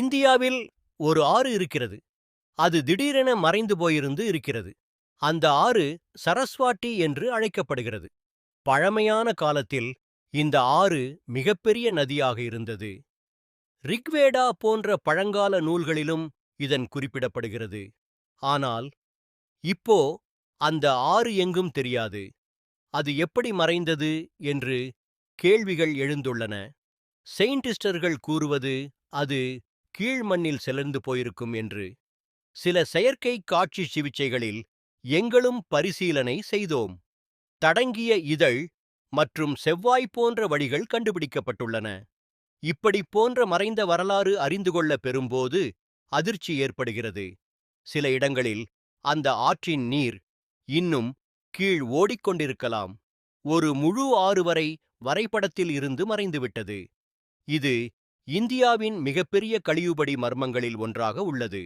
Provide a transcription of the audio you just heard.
இந்தியாவில் ஒரு ஆறு இருக்கிறது. அது திடீரென மறைந்து போயிருந்து இருக்கிறது. அந்த ஆறு சரஸ்வாட்டி என்று அழைக்கப்படுகிறது. பழமையான காலத்தில் இந்த ஆறு மிகப்பெரிய நதியாக இருந்தது. ரிக்வேடா போன்ற பழங்கால நூல்களிலும் இதன் குறிப்பிடப்படுகிறது. ஆனால் இப்போ அந்த ஆறு எங்கும் தெரியாது. அது எப்படி மறைந்தது என்று கேள்விகள் எழுந்துள்ளன. செயின்டிஸ்டர்கள் கூறுவது அது கீழ் மண்ணில் செலந்து போயிருக்கும் என்று. சில செயற்கை காட்சி சிகிச்சைகளில் எங்களும் பரிசீலனை செய்தோம். தடங்கிய இதழ் மற்றும் செவ்வாய் போன்ற வழிகள் கண்டுபிடிக்கப்பட்டுள்ளன. இப்படி போன்ற மறைந்த வரலாறு அறிந்து கொள்ள பெறும்போது அதிர்ச்சி ஏற்படுகிறது. சில இடங்களில் அந்த ஆற்றின் நீர் இன்னும் கீழ் ஓடிக்கொண்டிருக்கலாம். ஒரு முழு ஆறு வரை வரைபடத்தில் இருந்து மறைந்துவிட்டது. இது இந்தியாவின் மிகப்பெரிய கழிவுபடி மர்மங்களில் ஒன்றாக உள்ளது.